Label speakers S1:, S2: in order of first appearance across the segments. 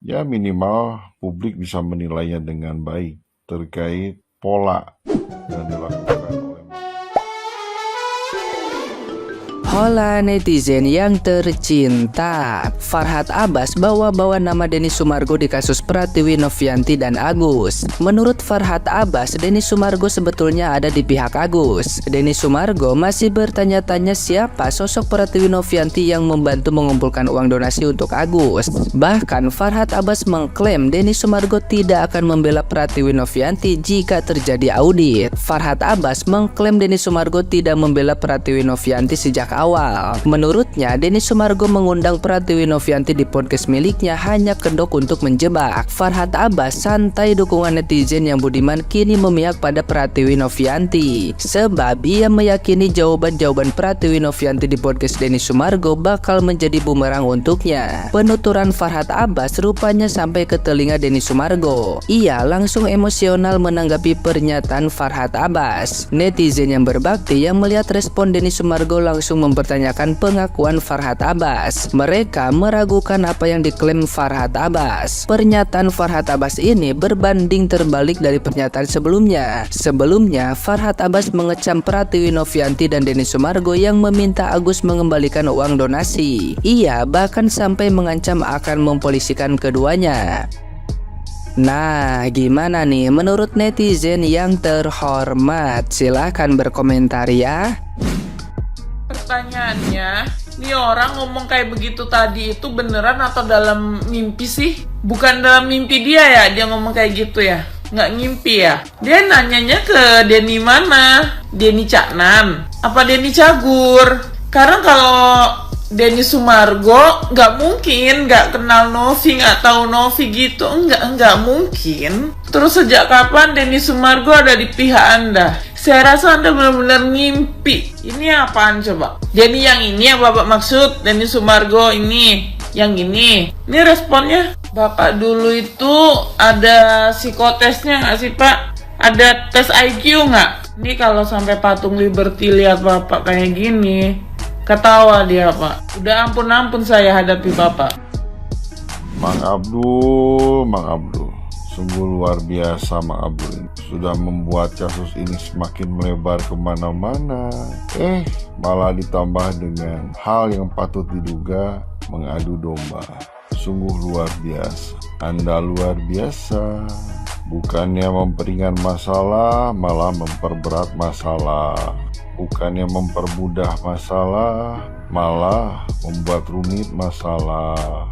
S1: Ya minimal publik bisa menilainya dengan baik terkait pola yang dilakukan oleh
S2: Hola netizen yang tercinta, Farhad Abbas bawa-bawa nama Denny Sumargo di kasus Pratiwi Novianti dan Agus. Menurut Farhad Abbas, Denny Sumargo sebetulnya ada di pihak Agus. Denny Sumargo masih bertanya-tanya siapa sosok Pratiwi Novianti yang membantu mengumpulkan uang donasi untuk Agus. Bahkan Farhad Abbas mengklaim Denny Sumargo tidak akan membela Pratiwi Novianti jika terjadi audit. Farhad Abbas mengklaim Denny Sumargo tidak membela Pratiwi Novianti sejak awal. Menurutnya, Denny Sumargo mengundang Pratiwi Novianti di podcast miliknya hanya kedok untuk menjebak. Farhad Abbas santai dukungan netizen yang budiman kini memihak pada Pratiwi Novianti. Sebab ia meyakini jawaban-jawaban Pratiwi Novianti di podcast Denny Sumargo bakal menjadi bumerang untuknya. Penuturan Farhad Abbas rupanya sampai ke telinga Denny Sumargo. Ia langsung emosional menanggapi pernyataan Farhad Abbas. Netizen yang berbakti yang melihat respon Denny Sumargo langsung mempertanyakan pengakuan Farhad Abbas. Mereka meragukan apa yang diklaim Farhad Abbas. Pernyataan Farhad Abbas ini berbanding terbalik dari pernyataan sebelumnya. Sebelumnya, Farhad Abbas mengecam Pratiwi Novianti dan Denny Sumargo yang meminta Agus mengembalikan uang donasi. Ia bahkan sampai mengancam akan mempolisikan keduanya. Nah, gimana nih menurut netizen yang terhormat? Silahkan berkomentar ya.
S3: Pertanyaannya, nih orang ngomong kayak begitu tadi itu beneran atau dalam mimpi sih? Bukan dalam mimpi dia ya, dia ngomong kayak gitu ya? Nggak ngimpi ya? Dia nanyanya ke Denny mana? Denny Caknan? Apa Denny Cagur? Karena kalau Denny Sumargo nggak mungkin nggak kenal Novi, nggak tahu Novi gitu, nggak mungkin. Terus sejak kapan Denny Sumargo ada di pihak Anda? Saya rasa Anda benar-benar ngimpi. Ini apaan coba? Denny yang ini yang Bapak maksud, Denny Sumargo ini, yang ini. Ini responnya, Bapak dulu itu ada psikotesnya nggak sih Pak? Ada tes IQ nggak? Ini kalau sampai patung Liberty lihat Bapak kayak gini, ketawa dia Pak. Udah ampun saya hadapi Bapak.
S1: Mang Abdul. Sungguh luar biasa Mang Abdul ini. Sudah membuat kasus ini semakin melebar kemana-mana. Malah ditambah dengan hal yang patut diduga mengadu domba. Sungguh luar biasa. Anda luar biasa. Bukannya memperingan masalah, malah memperberat masalah. Bukannya mempermudah masalah, malah membuat rumit masalah.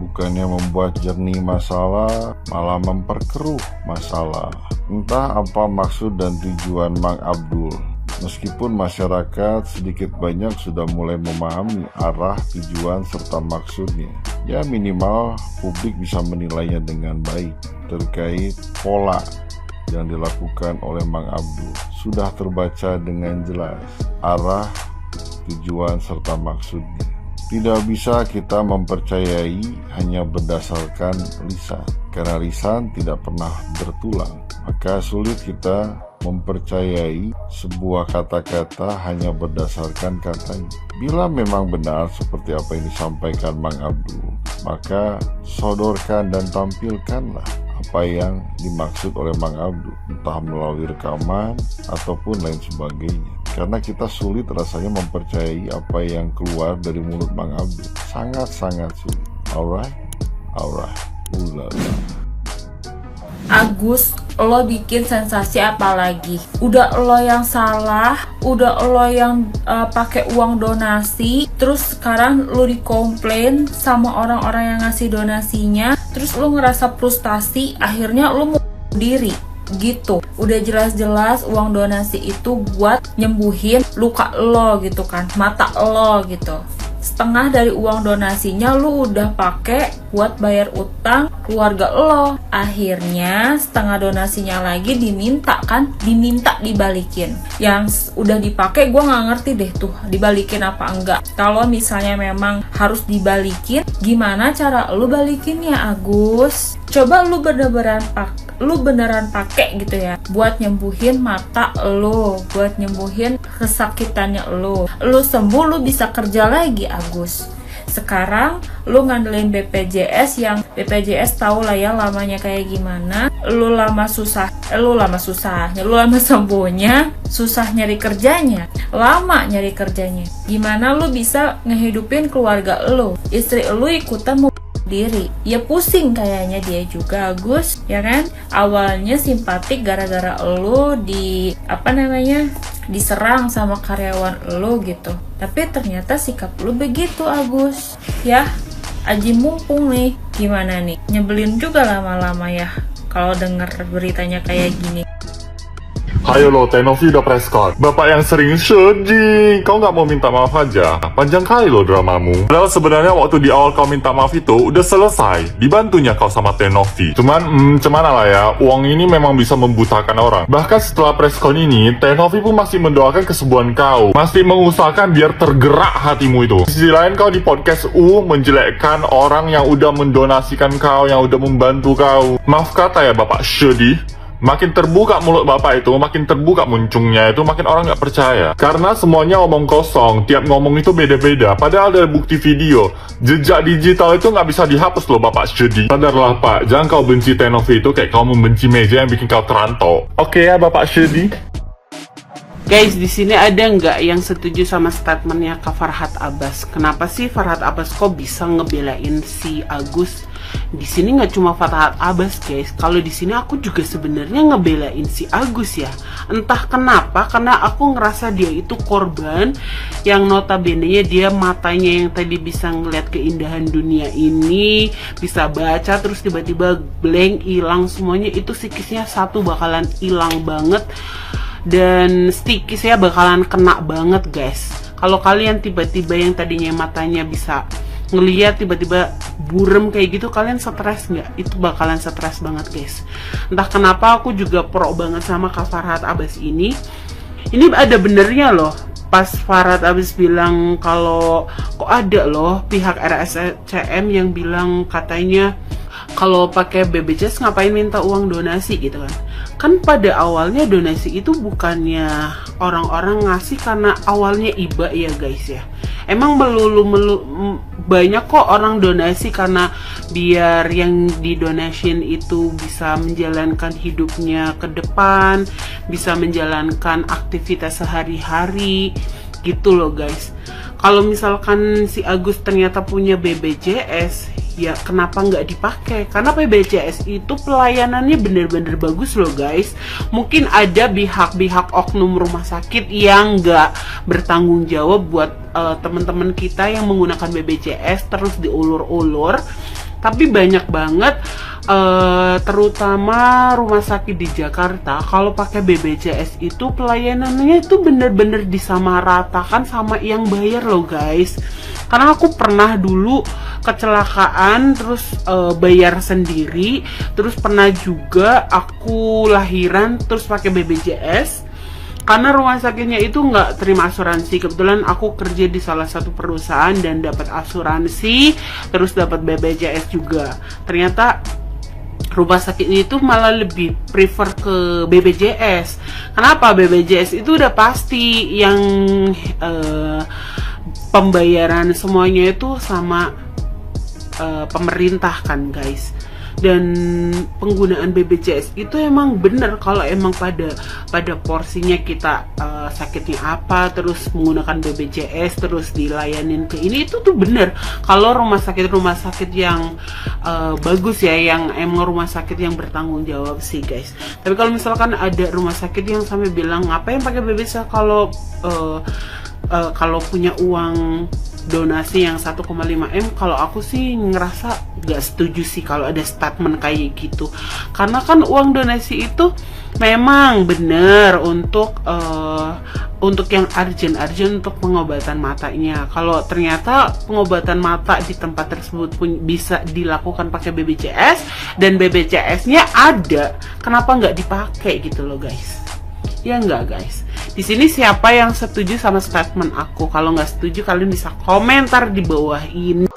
S1: Bukannya membuat jernih masalah, malah memperkeruh masalah. Entah apa maksud dan tujuan Mang Abdul. Meskipun masyarakat sedikit banyak sudah mulai memahami arah, tujuan, serta maksudnya. Ya minimal publik bisa menilainya dengan baik terkait pola yang dilakukan oleh Mang Abdul. Sudah terbaca dengan jelas arah, tujuan, serta maksudnya. Tidak bisa kita mempercayai hanya berdasarkan lisan, karena lisan tidak pernah bertulang. Maka sulit kita mempercayai sebuah kata-kata hanya berdasarkan katanya. Bila memang benar seperti apa yang disampaikan Mang Abdul, maka sodorkan dan tampilkanlah apa yang dimaksud oleh Mang Abdul, entah melalui rekaman ataupun lain sebagainya. Karena kita sulit rasanya mempercayai apa yang keluar dari mulut Mang Abdul. Sangat-sangat sulit. Alright. Ulala.
S4: Agus, lo bikin sensasi apa lagi? Udah lo yang salah, udah lo yang pakai uang donasi, terus sekarang lo dikomplain sama orang-orang yang ngasih donasinya, terus lo ngerasa frustasi, akhirnya lo mau diri gitu. Udah jelas-jelas uang donasi itu buat nyembuhin luka lo gitu kan, mata lo gitu. Setengah dari uang donasinya lu udah pakai buat bayar utang keluarga lo. Akhirnya setengah donasinya lagi diminta dibalikin. Yang udah dipakai gue nggak ngerti deh tuh dibalikin apa enggak. Kalau misalnya memang harus dibalikin, gimana cara lu balikinnya Agus? Coba lu beneran pakai gitu ya buat nyembuhin mata lu, buat nyembuhin kesakitannya lu sembuh, lu bisa kerja lagi Agus. Sekarang lu ngandelin BPJS yang BPJS tau lah ya lamanya kayak gimana. Lu lama sembuhnya, susah nyari kerjanya, lama nyari kerjanya. Gimana lu bisa ngehidupin keluarga lu? Istri lu ikutan mau diri, ya pusing kayaknya dia juga, Agus, ya kan? Awalnya simpatik gara-gara lu diserang sama karyawan lu gitu, tapi ternyata sikap lu begitu, Agus, ya. Aji mumpung nih, gimana nih? Nyebelin juga lama-lama ya kalau denger beritanya kayak gini.
S5: Hayo lo, Teh Novi udah press card. Bapak yang sering sedih, kau nggak mau minta maaf aja? Panjang kali lo dramamu. Padahal sebenarnya waktu di awal kau minta maaf itu udah selesai. Dibantunya kau sama Teh Novi. Cuman lah ya, uang ini memang bisa membutakan orang. Bahkan setelah press con ini, Teh Novi pun masih mendoakan kesembuhan kau. Masih mengusahakan biar tergerak hatimu itu. Di sisi lain kau di podcast menjelekkan orang yang udah mendonasikan kau, yang udah membantu kau. Maaf kata ya Bapak sedih. Makin terbuka mulut bapak itu, makin terbuka muncungnya itu, makin orang nggak percaya. Karena semuanya omong kosong, tiap ngomong itu beda-beda. Padahal dari bukti video, jejak digital itu nggak bisa dihapus loh bapak sedih. Sadarlah pak, jangan kau benci Teh Novi itu kayak kau membenci meja yang bikin kau terantok. Oke ya bapak sedih.
S3: Guys, di sini ada nggak yang setuju sama statementnya Kak Farhad Abbas? Kenapa sih Farhad Abbas kok bisa ngebelain si Agus? Di sini nggak cuma Farhad Abbas guys, kalau di sini aku juga sebenarnya ngebelain si Agus ya. Entah kenapa, karena aku ngerasa dia itu korban yang notabene-nya dia matanya yang tadi bisa ngeliat keindahan dunia ini, bisa baca terus tiba-tiba blank, hilang semuanya. Itu psikisnya satu bakalan hilang banget. Dan stikisnya bakalan kena banget guys. Kalau kalian tiba-tiba yang tadinya matanya bisa ngeliat tiba-tiba burem kayak gitu, kalian stres nggak? Itu bakalan stres banget guys. Entah kenapa aku juga pro banget sama Kak Farhad Abbas ini. Ini ada benernya loh. Pas Farhad Abbas bilang kalau kok ada loh pihak RSCM yang bilang katanya kalau pakai BPJS ngapain minta uang donasi gitu kan. Kan pada awalnya donasi itu bukannya orang-orang ngasih karena awalnya iba ya guys ya. Emang banyak kok orang donasi karena biar yang didonasin itu bisa menjalankan hidupnya ke depan, bisa menjalankan aktivitas sehari-hari gitu loh guys. Kalau misalkan si Agus ternyata punya BPJS, ya kenapa nggak dipakai? Karena BPJS itu pelayanannya bener-bener bagus loh guys. Mungkin ada pihak-pihak oknum rumah sakit yang nggak bertanggung jawab buat teman-teman kita yang menggunakan BPJS terus diulur-ulur. Tapi banyak banget terutama rumah sakit di Jakarta kalau pakai BPJS itu pelayanannya itu bener-bener disamaratakan sama yang bayar loh guys. Karena aku pernah dulu kecelakaan terus bayar sendiri, terus pernah juga aku lahiran terus pakai BPJS karena rumah sakitnya itu nggak terima asuransi. Kebetulan aku kerja di salah satu perusahaan dan dapat asuransi terus dapat BPJS juga. Ternyata rumah sakit itu malah lebih prefer ke BPJS. Kenapa? BPJS itu udah pasti yang pembayaran semuanya itu sama pemerintah kan guys. Dan penggunaan BPJS itu emang bener kalau emang pada porsinya kita sakitnya apa terus menggunakan BPJS terus dilayanin ke ini, itu tuh bener kalau rumah sakit yang bagus ya, yang emang rumah sakit yang bertanggung jawab sih guys. Tapi kalau misalkan ada rumah sakit yang sampai bilang ngapain pakai BPJS kalau punya uang donasi yang 1,5 M, kalau aku sih ngerasa gak setuju sih kalau ada statement kayak gitu. Karena kan uang donasi itu memang bener untuk yang urgent untuk pengobatan matanya. Kalau ternyata pengobatan mata di tempat tersebut pun bisa dilakukan pakai BPJS dan BPJS-nya ada, kenapa nggak dipakai gitu loh guys? Ya enggak guys. Di sini siapa yang setuju sama statement aku? Kalau nggak setuju kalian bisa komentar di bawah ini.